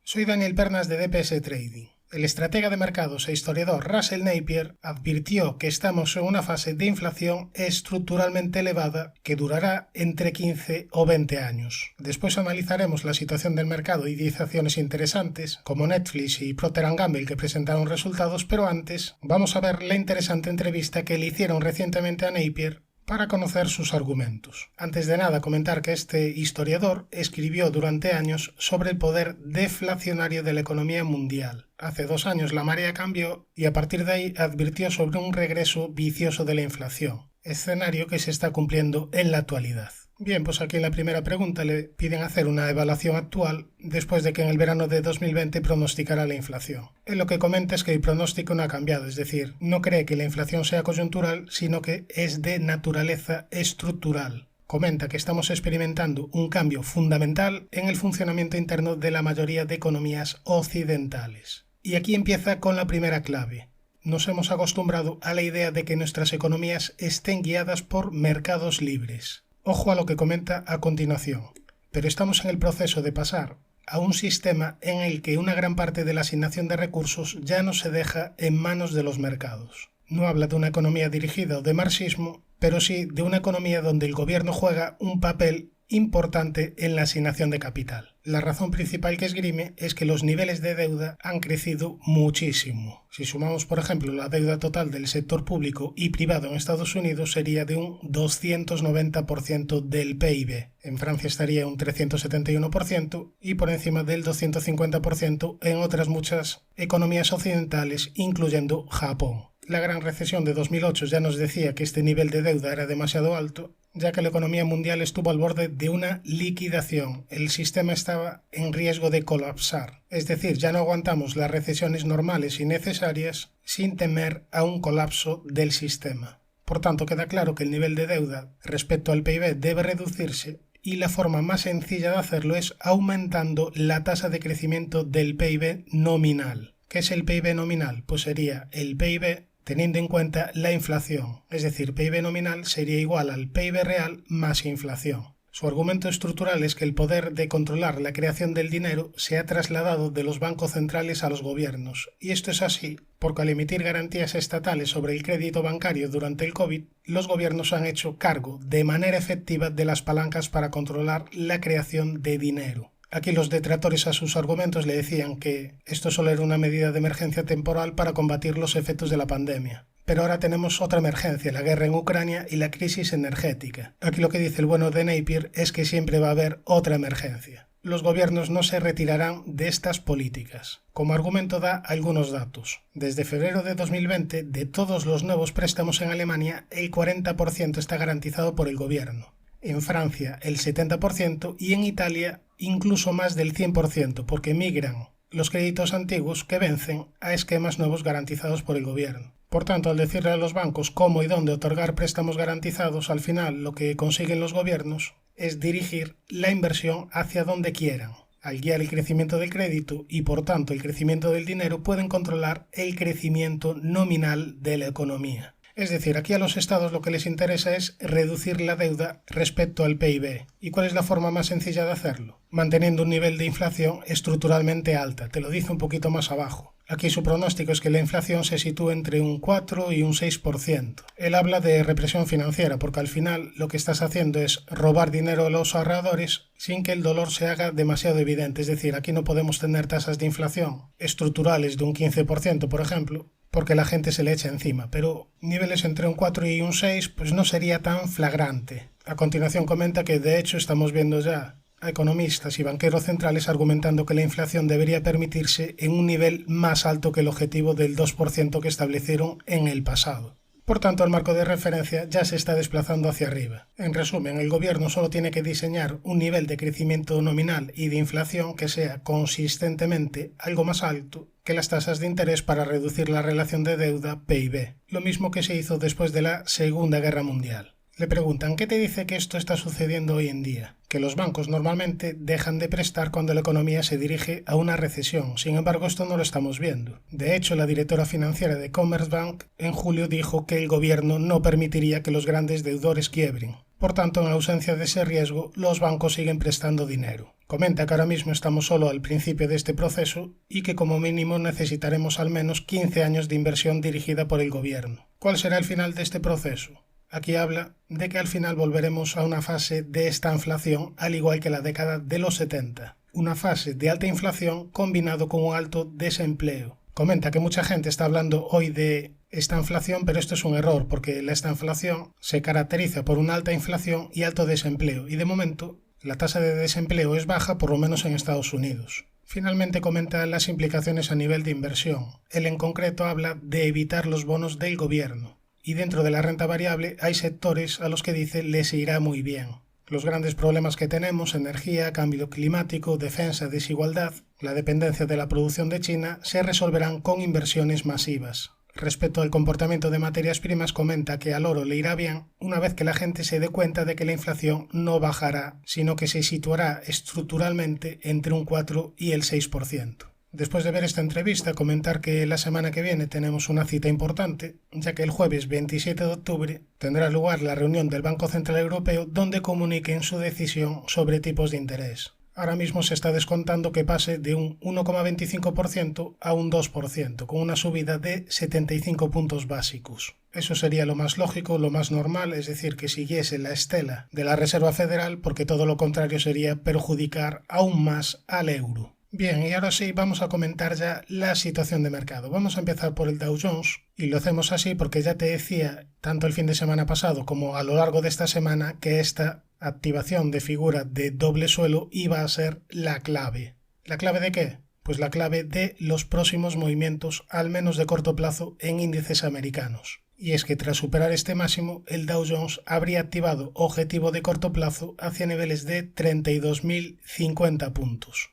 Soy Daniel Pernas de DPS Trading. El estratega de mercados e historiador Russell Napier advirtió que estamos en una fase de inflación estructuralmente elevada que durará entre 15 o 20 años. Después analizaremos la situación del mercado y 10 acciones interesantes, como Netflix y Procter & Gamble, que presentaron resultados, pero antes vamos a ver la interesante entrevista que le hicieron recientemente a Napier para conocer sus argumentos. Antes de nada, comentar que este historiador escribió durante años sobre el poder deflacionario de la economía mundial. Hace 2 años la marea cambió y a partir de ahí advirtió sobre un regreso vicioso de la inflación, escenario que se está cumpliendo en la actualidad. Bien, pues aquí en la primera pregunta le piden hacer una evaluación actual después de que en el verano de 2020 pronosticara la inflación. Él lo que comenta es que el pronóstico no ha cambiado, es decir, no cree que la inflación sea coyuntural, sino que es de naturaleza estructural. Comenta que estamos experimentando un cambio fundamental en el funcionamiento interno de la mayoría de economías occidentales. Y aquí empieza con la primera clave. Nos hemos acostumbrado a la idea de que nuestras economías estén guiadas por mercados libres. Ojo a lo que comenta a continuación, pero estamos en el proceso de pasar a un sistema en el que una gran parte de la asignación de recursos ya no se deja en manos de los mercados. No habla de una economía dirigida o de marxismo, pero sí de una economía donde el gobierno juega un papel importante en la asignación de capital. La razón principal que esgrime es que los niveles de deuda han crecido muchísimo. Si sumamos, por ejemplo, la deuda total del sector público y privado en Estados Unidos sería de un 290% del PIB. En Francia estaría un 371% y por encima del 250% en otras muchas economías occidentales, incluyendo Japón. La gran recesión de 2008 ya nos decía que este nivel de deuda era demasiado alto, ya que la economía mundial estuvo al borde de una liquidación. El sistema estaba en riesgo de colapsar. Es decir, ya no aguantamos las recesiones normales y necesarias sin temer a un colapso del sistema. Por tanto, queda claro que el nivel de deuda respecto al PIB debe reducirse y la forma más sencilla de hacerlo es aumentando la tasa de crecimiento del PIB nominal. ¿Qué es el PIB nominal? Pues sería el PIB teniendo en cuenta la inflación, es decir, PIB nominal sería igual al PIB real más inflación. Su argumento estructural es que el poder de controlar la creación del dinero se ha trasladado de los bancos centrales a los gobiernos, y esto es así porque al emitir garantías estatales sobre el crédito bancario durante el COVID, los gobiernos han hecho cargo de manera efectiva de las palancas para controlar la creación de dinero. Aquí los detractores a sus argumentos le decían que esto solo era una medida de emergencia temporal para combatir los efectos de la pandemia. Pero ahora tenemos otra emergencia, la guerra en Ucrania y la crisis energética. Aquí lo que dice el bueno de Napier es que siempre va a haber otra emergencia. Los gobiernos no se retirarán de estas políticas. Como argumento da algunos datos. Desde febrero de 2020, de todos los nuevos préstamos en Alemania, el 40% está garantizado por el gobierno. En Francia el 70% y en Italia incluso más del 100% porque migran los créditos antiguos que vencen a esquemas nuevos garantizados por el gobierno. Por tanto, al decirle a los bancos cómo y dónde otorgar préstamos garantizados, al final lo que consiguen los gobiernos es dirigir la inversión hacia donde quieran. Al guiar el crecimiento del crédito y por tanto el crecimiento del dinero pueden controlar el crecimiento nominal de la economía. Es decir, aquí a los estados lo que les interesa es reducir la deuda respecto al PIB. ¿Y cuál es la forma más sencilla de hacerlo? Manteniendo un nivel de inflación estructuralmente alta. Te lo dice un poquito más abajo. Aquí su pronóstico es que la inflación se sitúe entre un 4 y un 6%. Él habla de represión financiera porque al final lo que estás haciendo es robar dinero a los ahorradores sin que el dolor se haga demasiado evidente. Es decir, aquí no podemos tener tasas de inflación estructurales de un 15%, por ejemplo, porque la gente se le echa encima, pero niveles entre un 4 y un 6 pues no sería tan flagrante. A continuación comenta que de hecho estamos viendo ya a economistas y banqueros centrales argumentando que la inflación debería permitirse en un nivel más alto que el objetivo del 2% que establecieron en el pasado. Por tanto, el marco de referencia ya se está desplazando hacia arriba. En resumen, el gobierno solo tiene que diseñar un nivel de crecimiento nominal y de inflación que sea consistentemente algo más alto que las tasas de interés para reducir la relación de deuda-PIB, lo mismo que se hizo después de la Segunda Guerra Mundial. Le preguntan, ¿qué te dice que esto está sucediendo hoy en día? Que los bancos normalmente dejan de prestar cuando la economía se dirige a una recesión. Sin embargo, esto no lo estamos viendo. De hecho, la directora financiera de Commerzbank en julio dijo que el gobierno no permitiría que los grandes deudores quiebren. Por tanto, en ausencia de ese riesgo, los bancos siguen prestando dinero. Comenta que ahora mismo estamos solo al principio de este proceso y que como mínimo necesitaremos al menos 15 años de inversión dirigida por el gobierno. ¿Cuál será el final de este proceso? Aquí habla de que al final volveremos a una fase de estanflación, al igual que la década de los 70. Una fase de alta inflación combinado con un alto desempleo. Comenta que mucha gente está hablando hoy de estanflación, pero esto es un error, porque la estanflación se caracteriza por una alta inflación y alto desempleo, y de momento la tasa de desempleo es baja, por lo menos en Estados Unidos. Finalmente comenta las implicaciones a nivel de inversión. Él en concreto habla de evitar los bonos del gobierno. Y dentro de la renta variable hay sectores a los que dice les irá muy bien. Los grandes problemas que tenemos, energía, cambio climático, defensa, desigualdad, la dependencia de la producción de China, se resolverán con inversiones masivas. Respecto al comportamiento de materias primas, comenta que al oro le irá bien una vez que la gente se dé cuenta de que la inflación no bajará, sino que se situará estructuralmente entre un 4 y el 6%. Después de ver esta entrevista, comentar que la semana que viene tenemos una cita importante, ya que el jueves 27 de octubre tendrá lugar la reunión del Banco Central Europeo donde comuniquen su decisión sobre tipos de interés. Ahora mismo se está descontando que pase de un 1,25% a un 2%, con una subida de 75 puntos básicos. Eso sería lo más lógico, lo más normal, es decir, que siguiese la estela de la Reserva Federal, porque todo lo contrario sería perjudicar aún más al euro. Bien, y ahora sí vamos a comentar ya la situación de mercado. Vamos a empezar por el Dow Jones y lo hacemos así porque ya te decía, tanto el fin de semana pasado como a lo largo de esta semana, que esta activación de figura de doble suelo iba a ser la clave. ¿La clave de qué? Pues la clave de los próximos movimientos, al menos de corto plazo, en índices americanos. Y es que tras superar este máximo, el Dow Jones habría activado objetivo de corto plazo hacia niveles de 32.050 puntos.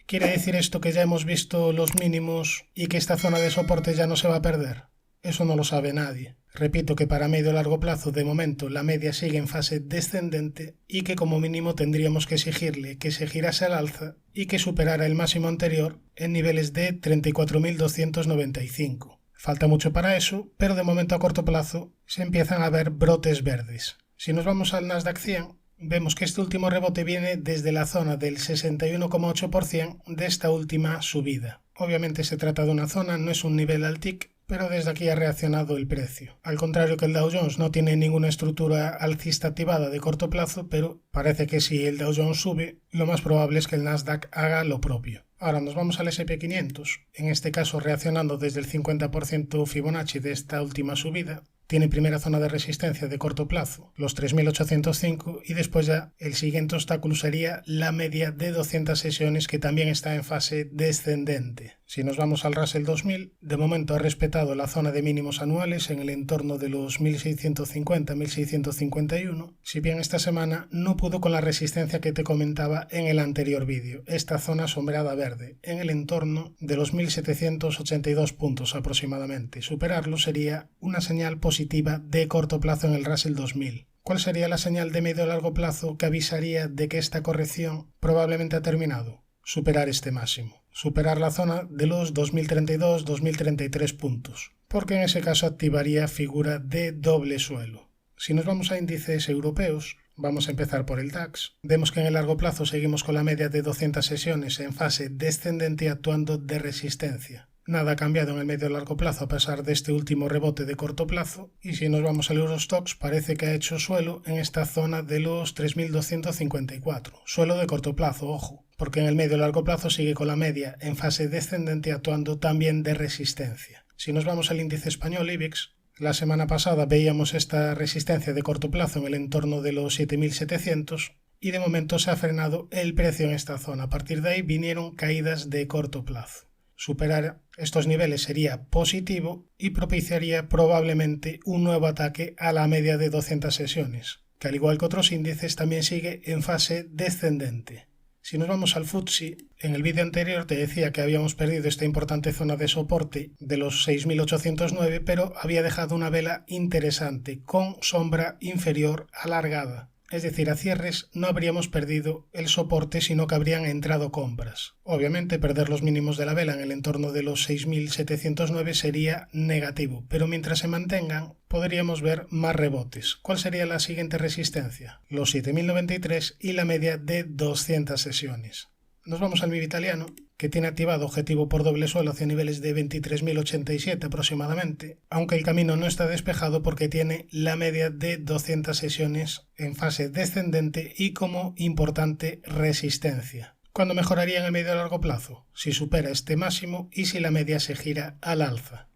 ¿Quiere decir esto que ya hemos visto los mínimos y que esta zona de soporte ya no se va a perder? Eso no lo sabe nadie. Repito que para medio y largo plazo, de momento, la media sigue en fase descendente y que como mínimo tendríamos que exigirle que se girase al alza y que superara el máximo anterior en niveles de 34.295. Falta mucho para eso, pero de momento a corto plazo se empiezan a ver brotes verdes. Si nos vamos al Nasdaq 100, vemos que este último rebote viene desde la zona del 61,8% de esta última subida. Obviamente se trata de una zona, no es un nivel al tick, pero desde aquí ha reaccionado el precio. Al contrario que el Dow Jones no tiene ninguna estructura alcista activada de corto plazo, pero parece que si el Dow Jones sube, lo más probable es que el Nasdaq haga lo propio. Ahora nos vamos al S&P 500, en este caso reaccionando desde el 50% Fibonacci de esta última subida. Tiene primera zona de resistencia de corto plazo, los 3.805, y después ya el siguiente obstáculo sería la media de 200 sesiones que también está en fase descendente. Si nos vamos al Russell 2000, de momento ha respetado la zona de mínimos anuales en el entorno de los 1.650-1.651, si bien esta semana no pudo con la resistencia que te comentaba en el anterior vídeo, esta zona sombreada verde, en el entorno de los 1.782 puntos aproximadamente. Superarlo sería una señal positiva de corto plazo en el Russell 2000. ¿Cuál sería la señal de medio a largo plazo que avisaría de que esta corrección probablemente ha terminado? Superar este máximo. Superar la zona de los 2.032-2.033 puntos, porque en ese caso activaría figura de doble suelo. Si nos vamos a índices europeos, vamos a empezar por el DAX. Vemos que en el largo plazo seguimos con la media de 200 sesiones en fase descendente y actuando de resistencia. Nada ha cambiado en el medio y largo plazo a pesar de este último rebote de corto plazo, y si nos vamos al Eurostoxx parece que ha hecho suelo en esta zona de los 3.254. Suelo de corto plazo, ojo, porque en el medio y largo plazo sigue con la media en fase descendente actuando también de resistencia. Si nos vamos al índice español IBEX, la semana pasada veíamos esta resistencia de corto plazo en el entorno de los 7.700 y de momento se ha frenado el precio en esta zona. A partir de ahí vinieron caídas de corto plazo. Superar estos niveles sería positivo y propiciaría probablemente un nuevo ataque a la media de 200 sesiones, que al igual que otros índices también sigue en fase descendente. Si nos vamos al FTSE, en el vídeo anterior te decía que habíamos perdido esta importante zona de soporte de los 6.809, pero había dejado una vela interesante con sombra inferior alargada. Es decir, a cierres no habríamos perdido el soporte, sino que habrían entrado compras. Obviamente, perder los mínimos de la vela en el entorno de los 6.709 sería negativo, pero mientras se mantengan, podríamos ver más rebotes. ¿Cuál sería la siguiente resistencia? Los 7.093 y la media de 200 sesiones. Nos vamos al MIB italiano, que tiene activado objetivo por doble suelo hacia niveles de 23.087 aproximadamente, aunque el camino no está despejado porque tiene la media de 200 sesiones en fase descendente y como importante resistencia. ¿Cuándo mejoraría en el medio a largo plazo? Si supera este máximo y si la media se gira al alza.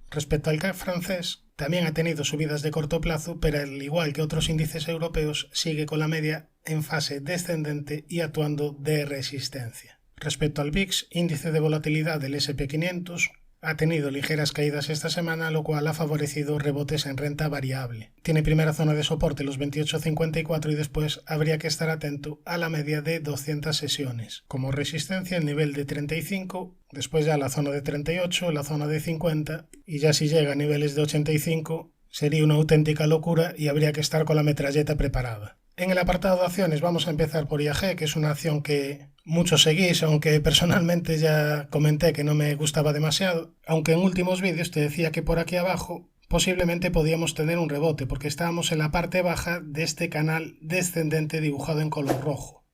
Respecto al CAC francés, también ha tenido subidas de corto plazo, pero al igual que otros índices europeos, sigue con la media en fase descendente y actuando de resistencia. Respecto al VIX, índice de volatilidad del S&P 500, ha tenido ligeras caídas esta semana, lo cual ha favorecido rebotes en renta variable. Tiene primera zona de soporte los 28,54 y después habría que estar atento a la media de 200 sesiones. Como resistencia el nivel de 35, después ya la zona de 38, la zona de 50 y ya si llega a niveles de 85 sería una auténtica locura y habría que estar con la metralleta preparada. En el apartado de acciones vamos a empezar por IAG, que es una acción que muchos seguís, aunque personalmente ya comenté que no me gustaba demasiado, aunque en últimos vídeos te decía que por aquí abajo posiblemente podíamos tener un rebote, porque estábamos en la parte baja de este canal descendente dibujado en color rojo.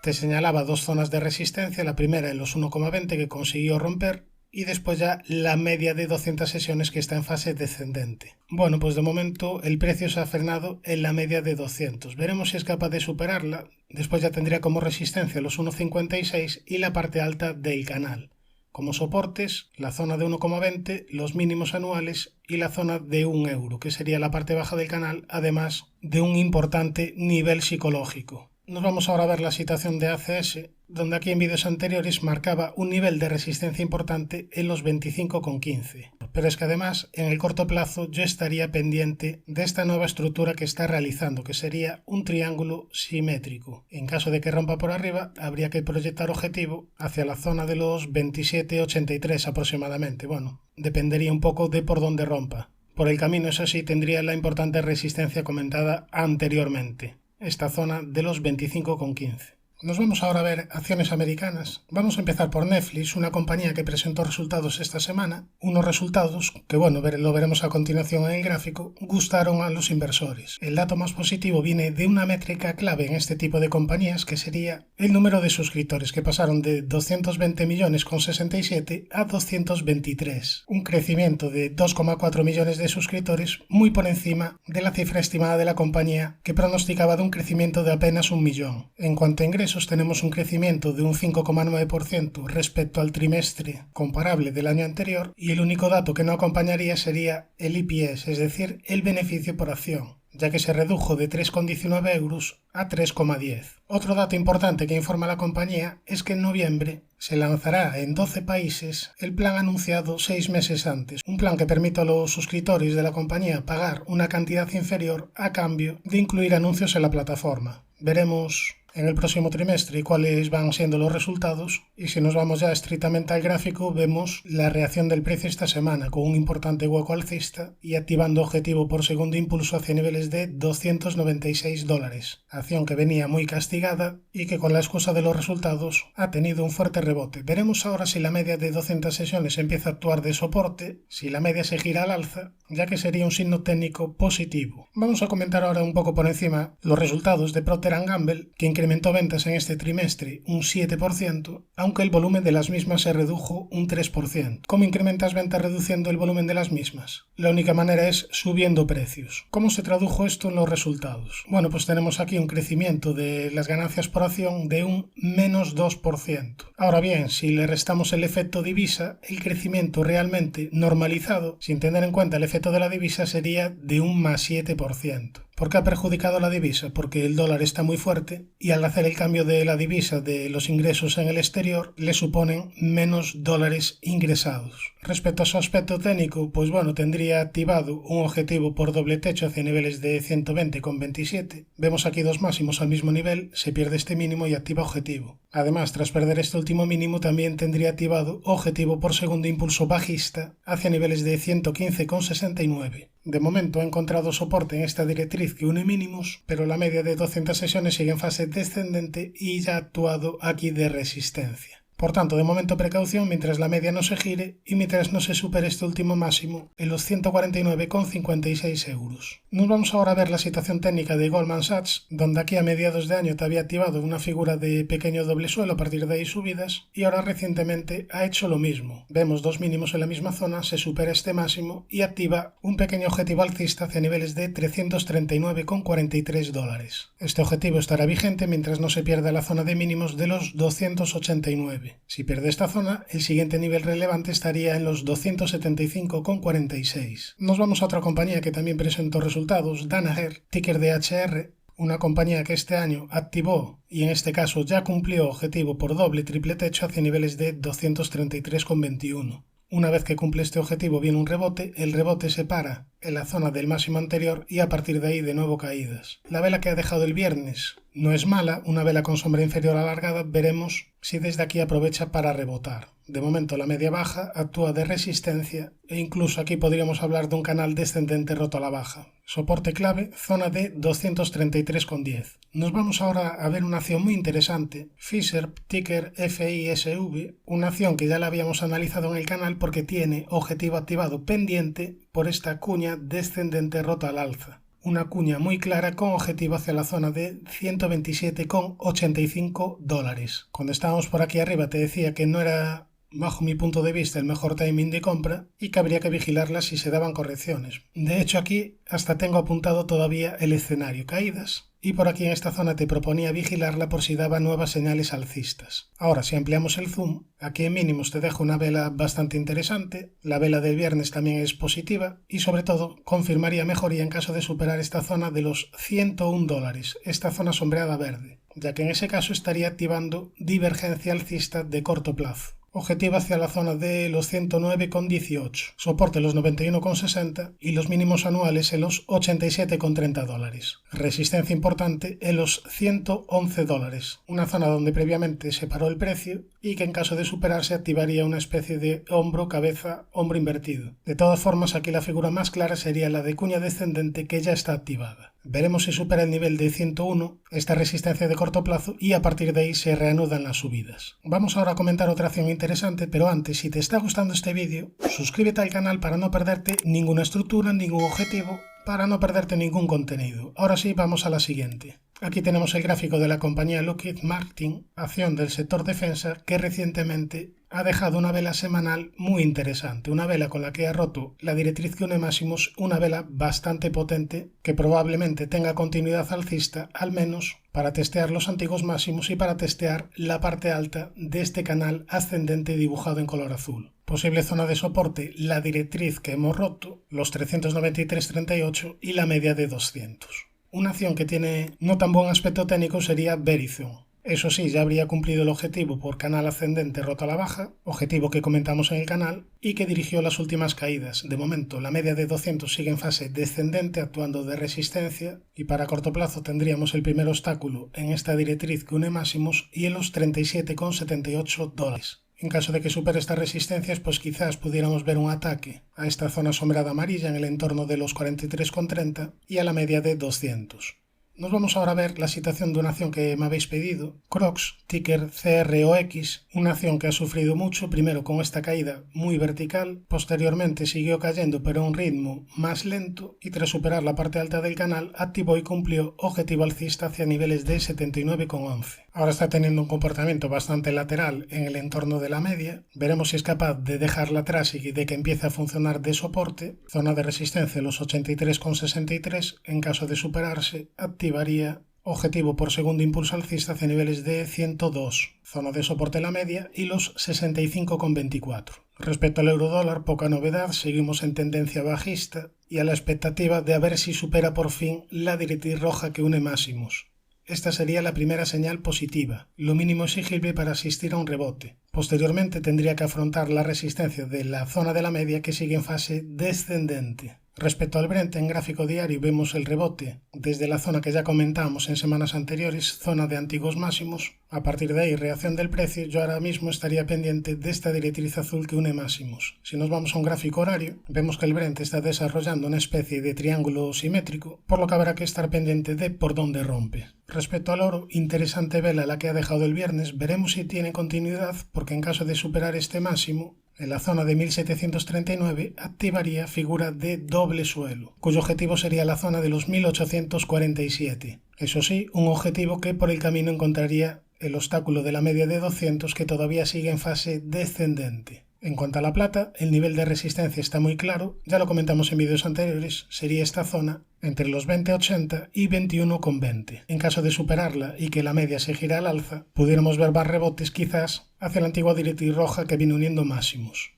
Te señalaba dos zonas de resistencia, la primera en los 1,20 que consiguió romper, y después ya la media de 200 sesiones que está en fase descendente. Bueno, pues de momento el precio se ha frenado en la media de 200. Veremos si es capaz de superarla. Después ya tendría como resistencia los 1,56 y la parte alta del canal. Como soportes, la zona de 1,20, los mínimos anuales y la zona de 1 euro, que sería la parte baja del canal, además de un importante nivel psicológico. Nos vamos ahora a ver la situación de ACS, donde aquí en vídeos anteriores marcaba un nivel de resistencia importante en los 25,15. Pero es que además, en el corto plazo, yo estaría pendiente de esta nueva estructura que está realizando, que sería un triángulo simétrico. En caso de que rompa por arriba, habría que proyectar objetivo hacia la zona de los 27,83 aproximadamente. Bueno, dependería un poco de por dónde rompa. Por el camino, eso sí, tendría la importante resistencia comentada anteriormente. Esta zona de los 25,15. Nos vamos ahora a ver acciones americanas. Vamos a empezar por Netflix, una compañía que presentó resultados esta semana. Unos resultados que, bueno, lo veremos a continuación en el gráfico, gustaron a los inversores. El dato más positivo viene de una métrica clave en este tipo de compañías, que sería el número de suscriptores, que pasaron de 220 millones con 67 a 223. Un crecimiento de 2,4 millones de suscriptores, muy por encima de la cifra estimada de la compañía, que pronosticaba de un crecimiento de apenas 1 millón. En cuanto a ingresos, tenemos un crecimiento de un 5,9% respecto al trimestre comparable del año anterior, y el único dato que no acompañaría sería el EPS, es decir, el beneficio por acción, ya que se redujo de 3,19 euros a 3,10. Otro dato importante que informa la compañía es que en noviembre se lanzará en 12 países el plan anunciado 6 meses antes, un plan que permite a los suscriptores de la compañía pagar una cantidad inferior a cambio de incluir anuncios en la plataforma. Veremos en el próximo trimestre cuáles van siendo los resultados, y si nos vamos ya estrictamente al gráfico, vemos la reacción del precio esta semana con un importante hueco alcista y activando objetivo por segundo impulso hacia niveles de $296, acción que venía muy castigada y que con la excusa de los resultados ha tenido un fuerte rebote. Veremos ahora si la media de 200 sesiones empieza a actuar de soporte, si la media se gira al alza, ya que sería un signo técnico positivo. Vamos a comentar ahora un poco por encima los resultados de Procter & Gamble, que incrementó ventas en este trimestre un 7%, aunque el volumen de las mismas se redujo un 3%. ¿Cómo incrementas ventas reduciendo el volumen de las mismas? La única manera es subiendo precios. ¿Cómo se tradujo esto en los resultados? Bueno, pues tenemos aquí un crecimiento de las ganancias por acción de un menos 2%. Ahora bien, si le restamos el efecto divisa, el crecimiento realmente normalizado, sin tener en cuenta el efecto de la divisa, sería de un más 7%. ¿Por qué ha perjudicado la divisa? Porque el dólar está muy fuerte y al hacer el cambio de la divisa de los ingresos en el exterior le suponen menos dólares ingresados. Respecto a su aspecto técnico, pues bueno, tendría activado un objetivo por doble techo hacia niveles de 120,27. Vemos aquí dos máximos al mismo nivel, se pierde este mínimo y activa objetivo. Además, tras perder este último mínimo, también tendría activado objetivo por segundo impulso bajista hacia niveles de 115,69. De momento ha encontrado soporte en esta directriz que une mínimos, pero la media de 200 sesiones sigue en fase descendente y ya ha actuado aquí de resistencia. Por tanto, de momento precaución mientras la media no se gire y mientras no se supere este último máximo en los 149,56 euros. Nos vamos ahora a ver la situación técnica de Goldman Sachs, donde aquí a mediados de año te había activado una figura de pequeño doble suelo, a partir de ahí subidas, y ahora recientemente ha hecho lo mismo. Vemos dos mínimos en la misma zona, se supera este máximo y activa un pequeño objetivo alcista hacia niveles de 339,43 dólares. Este objetivo estará vigente mientras no se pierda la zona de mínimos de los 289. Si pierde esta zona, el siguiente nivel relevante estaría en los 275,46. Nos vamos a otra compañía que también presentó resultados, Danaher, ticker DHR, una compañía que este año activó y en este caso ya cumplió objetivo por doble y triple techo hacia niveles de 233,21. Una vez que cumple este objetivo viene un rebote, el rebote se para en la zona del máximo anterior y a partir de ahí de nuevo caídas. La vela que ha dejado el viernes no es mala, una vela con sombra inferior alargada, veremos si desde aquí aprovecha para rebotar. De momento la media baja actúa de resistencia e incluso aquí podríamos hablar de un canal descendente roto a la baja. Soporte clave, zona de 233,10. Nos vamos ahora a ver una acción muy interesante, Fisher, ticker FISV, una acción que ya la habíamos analizado en el canal porque tiene objetivo activado pendiente por esta cuña descendente rota al alza. Una cuña muy clara con objetivo hacia la zona de 127,85 dólares. Cuando estábamos por aquí arriba te decía que no era, bajo mi punto de vista, el mejor timing de compra y que habría que vigilarla si se daban correcciones. De hecho aquí hasta tengo apuntado todavía el escenario, caídas, y por aquí en esta zona te proponía vigilarla por si daba nuevas señales alcistas. Ahora, si ampliamos el zoom, aquí en mínimos te dejo una vela bastante interesante, la vela del viernes también es positiva y sobre todo confirmaría mejoría en caso de superar esta zona de los 101 dólares, esta zona sombreada verde, ya que en ese caso estaría activando divergencia alcista de corto plazo. Objetivo hacia la zona de los 109,18, soporte los 91,60 y los mínimos anuales en los 87,30 dólares. Resistencia importante en los 111 dólares, una zona donde previamente se paró el precio y que en caso de superarse activaría una especie de hombro, cabeza, hombro invertido. De todas formas, aquí la figura más clara sería la de cuña descendente que ya está activada. Veremos si supera el nivel de 101, esta resistencia de corto plazo, y a partir de ahí se reanudan las subidas. Vamos ahora a comentar otra acción interesante, pero antes, si te está gustando este vídeo, suscríbete al canal para no perderte ninguna estructura, ningún objetivo, para no perderte ningún contenido. Ahora sí, vamos a la siguiente. Aquí tenemos el gráfico de la compañía Lockheed Martin, acción del sector defensa, que recientemente ha dejado una vela semanal muy interesante, una vela con la que ha roto la directriz que une máximos, una vela bastante potente que probablemente tenga continuidad alcista, al menos para testear los antiguos máximos y para testear la parte alta de este canal ascendente dibujado en color azul. Posible zona de soporte, la directriz que hemos roto, los 393,38 y la media de 200. Una acción que tiene no tan buen aspecto técnico sería Verizon. Eso sí, ya habría cumplido el objetivo por canal ascendente roto a la baja, objetivo que comentamos en el canal, y que dirigió las últimas caídas. De momento, la media de 200 sigue en fase descendente, actuando de resistencia, y para corto plazo tendríamos el primer obstáculo en esta directriz que une máximos y en los 37,78 dólares. En caso de que supere estas resistencias, pues quizás pudiéramos ver un ataque a esta zona sombreada amarilla en el entorno de los 43,30 y a la media de 200. Nos vamos ahora a ver la situación de una acción que me habéis pedido, Crocs, ticker CROX, una acción que ha sufrido mucho, primero con esta caída muy vertical, posteriormente siguió cayendo pero a un ritmo más lento y tras superar la parte alta del canal activó y cumplió objetivo alcista hacia niveles de 79,11. Ahora está teniendo un comportamiento bastante lateral en el entorno de la media, veremos si es capaz de dejarla atrás y de que empiece a funcionar de soporte, zona de resistencia los 83,63, en caso de superarse activaría objetivo por segundo impulso alcista hacia niveles de 102, zona de soporte la media y los 65,24. Respecto al euro-dólar, poca novedad, seguimos en tendencia bajista y a la expectativa de a ver si supera por fin la directriz roja que une máximos. Esta sería la primera señal positiva, lo mínimo exigible para asistir a un rebote. Posteriormente tendría que afrontar la resistencia de la zona de la media que sigue en fase descendente. Respecto al Brent, en gráfico diario vemos el rebote desde la zona que ya comentamos en semanas anteriores, zona de antiguos máximos. A partir de ahí, reacción del precio. Yo ahora mismo estaría pendiente de esta directriz azul que une máximos. Si nos vamos a un gráfico horario, vemos que el Brent está desarrollando una especie de triángulo simétrico, por lo que habrá que estar pendiente de por dónde rompe. Respecto al oro, interesante vela la que ha dejado el viernes. Veremos si tiene continuidad, porque en caso de superar este máximo, en la zona de 1739 activaría figura de doble suelo, cuyo objetivo sería la zona de los 1847. Eso sí, un objetivo que por el camino encontraría el obstáculo de la media de 200, que todavía sigue en fase descendente. En cuanto a la plata, el nivel de resistencia está muy claro, ya lo comentamos en vídeos anteriores, sería esta zona entre los 20,80 y 21,20. En caso de superarla y que la media se gira al alza, pudiéramos ver más rebotes quizás hacia la antigua directriz roja que viene uniendo máximos.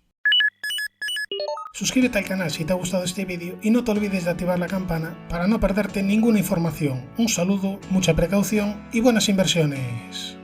Suscríbete al canal si te ha gustado este vídeo y no te olvides de activar la campana para no perderte ninguna información. Un saludo, mucha precaución y buenas inversiones.